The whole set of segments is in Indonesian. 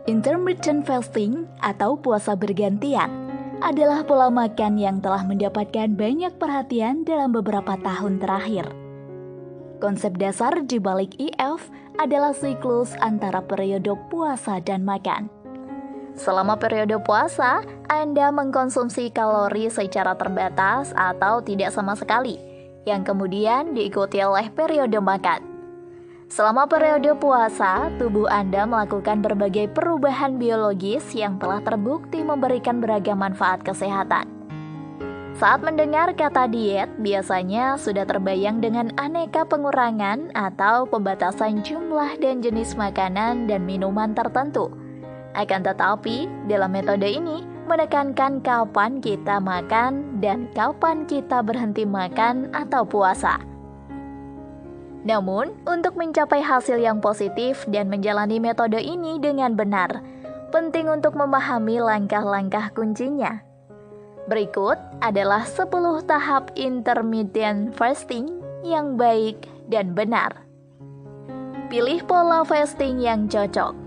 Intermittent fasting atau puasa bergantian adalah pola makan yang telah mendapatkan banyak perhatian dalam beberapa tahun terakhir. Konsep dasar di balik IF adalah siklus antara periode puasa dan makan. Selama periode puasa, Anda mengkonsumsi kalori secara terbatas atau tidak sama sekali, yang kemudian diikuti oleh periode makan. Selama periode puasa, tubuh Anda melakukan berbagai perubahan biologis yang telah terbukti memberikan beragam manfaat kesehatan. Saat mendengar kata diet, biasanya sudah terbayang dengan aneka pengurangan atau pembatasan jumlah dan jenis makanan dan minuman tertentu. Akan tetapi, dalam metode ini menekankan kapan kita makan dan kapan kita berhenti makan atau puasa. Namun, untuk mencapai hasil yang positif dan menjalani metode ini dengan benar, penting untuk memahami langkah-langkah kuncinya. Berikut adalah 10 tahap intermittent fasting yang baik dan benar. Pilih pola fasting yang cocok.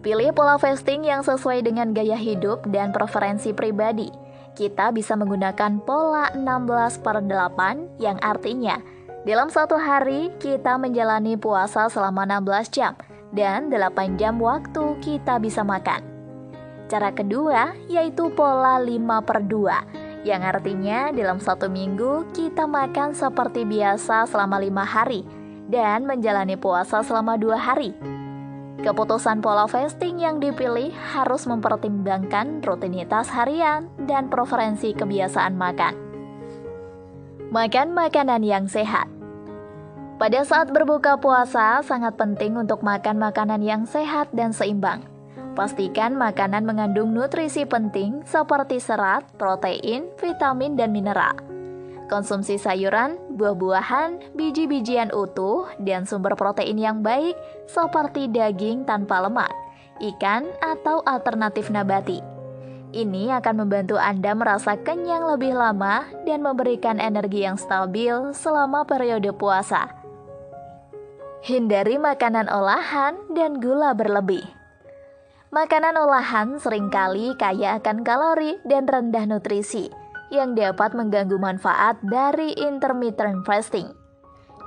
Pilih pola fasting yang sesuai dengan gaya hidup dan preferensi pribadi. Kita bisa menggunakan pola 16/8 yang artinya dalam satu hari, kita menjalani puasa selama 16 jam dan 8 jam waktu kita bisa makan. Cara kedua yaitu pola 5/2, yang artinya dalam satu minggu kita makan seperti biasa selama 5 hari dan menjalani puasa selama 2 hari. Keputusan pola fasting yang dipilih harus mempertimbangkan rutinitas harian dan preferensi kebiasaan makan. Makan makanan yang sehat. Pada saat berbuka puasa, sangat penting untuk makan makanan yang sehat dan seimbang. Pastikan makanan mengandung nutrisi penting seperti serat, protein, vitamin, dan mineral. Konsumsi sayuran, buah-buahan, biji-bijian utuh, dan sumber protein yang baik seperti daging tanpa lemak, ikan, atau alternatif nabati. Ini akan membantu Anda merasa kenyang lebih lama dan memberikan energi yang stabil selama periode puasa. Hindari makanan olahan dan gula berlebih. Makanan olahan seringkali kaya akan kalori dan rendah nutrisi, yang dapat mengganggu manfaat dari intermittent fasting.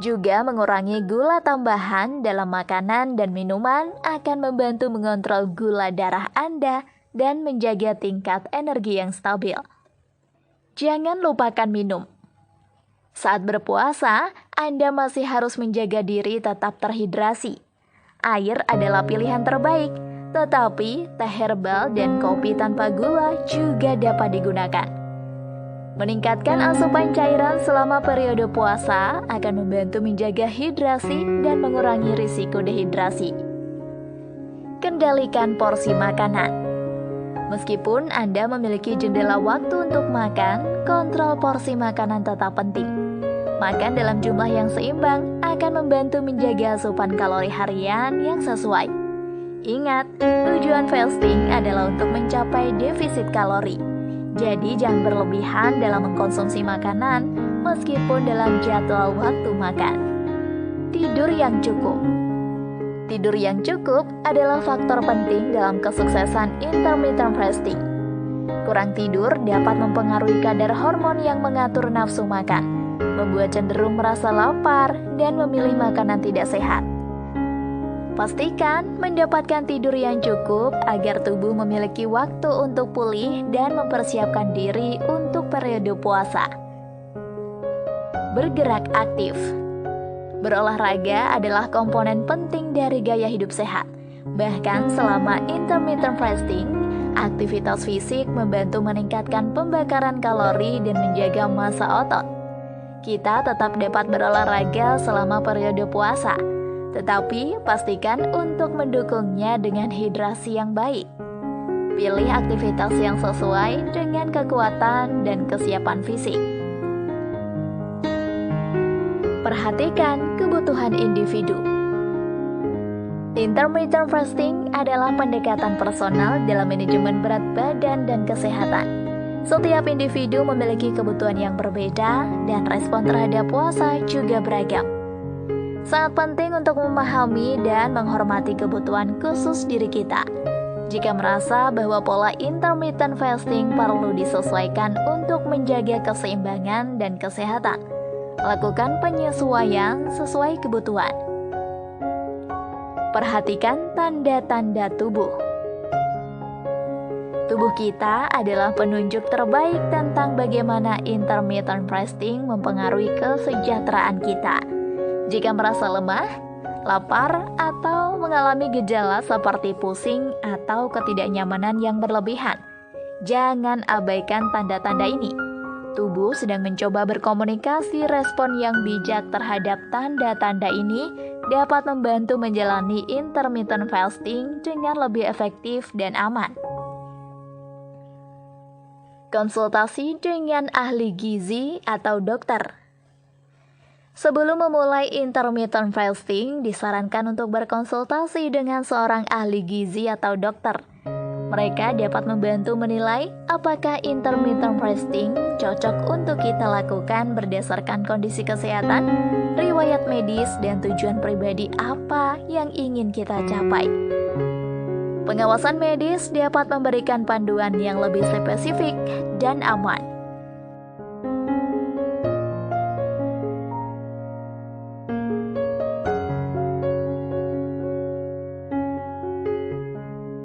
Juga mengurangi gula tambahan dalam makanan dan minuman akan membantu mengontrol gula darah Anda dan menjaga tingkat energi yang stabil. Jangan lupakan minum. Saat berpuasa, Anda masih harus menjaga diri tetap terhidrasi. Air adalah pilihan terbaik, tetapi teh herbal dan kopi tanpa gula juga dapat digunakan. Meningkatkan asupan cairan selama periode puasa akan membantu menjaga hidrasi dan mengurangi risiko dehidrasi. Kendalikan porsi makanan. Meskipun Anda memiliki jendela waktu untuk makan, kontrol porsi makanan tetap penting. Makan dalam jumlah yang seimbang akan membantu menjaga asupan kalori harian yang sesuai. Ingat, tujuan fasting adalah untuk mencapai defisit kalori. Jadi jangan berlebihan dalam mengkonsumsi makanan meskipun dalam jadwal waktu makan. Tidur yang cukup. Tidur yang cukup adalah faktor penting dalam kesuksesan intermittent fasting. Kurang tidur dapat mempengaruhi kadar hormon yang mengatur nafsu makan, membuat cenderung merasa lapar dan memilih makanan tidak sehat. Pastikan mendapatkan tidur yang cukup agar tubuh memiliki waktu untuk pulih dan mempersiapkan diri untuk periode puasa. Bergerak aktif. Berolahraga adalah komponen penting dari gaya hidup sehat. Bahkan selama intermittent fasting, aktivitas fisik membantu meningkatkan pembakaran kalori dan menjaga massa otot. Kita tetap dapat berolahraga selama periode puasa, tetapi pastikan untuk mendukungnya dengan hidrasi yang baik. Pilih aktivitas yang sesuai dengan kekuatan dan kesiapan fisik. Perhatikan kebutuhan individu. Intermittent fasting adalah pendekatan personal dalam manajemen berat badan dan kesehatan. Setiap individu memiliki kebutuhan yang berbeda dan respon terhadap puasa juga beragam. Sangat penting untuk memahami dan menghormati kebutuhan khusus diri kita. Jika merasa bahwa pola intermittent fasting perlu disesuaikan untuk menjaga keseimbangan dan kesehatan, lakukan penyesuaian sesuai kebutuhan. Perhatikan tanda-tanda tubuh. Tubuh kita adalah penunjuk terbaik tentang bagaimana intermittent fasting mempengaruhi kesejahteraan kita. Jika merasa lemah, lapar, atau mengalami gejala seperti pusing atau ketidaknyamanan yang berlebihan, jangan abaikan tanda-tanda ini. Tubuh sedang mencoba berkomunikasi. Respon yang bijak terhadap tanda-tanda ini dapat membantu menjalani intermittent fasting dengan lebih efektif dan aman. Konsultasi dengan ahli gizi atau dokter. Sebelum memulai intermittent fasting, disarankan untuk berkonsultasi dengan seorang ahli gizi atau dokter. Mereka dapat membantu menilai apakah intermittent fasting cocok untuk kita lakukan berdasarkan kondisi kesehatan, riwayat medis, dan tujuan pribadi apa yang ingin kita capai. Pengawasan medis dapat memberikan panduan yang lebih spesifik dan aman.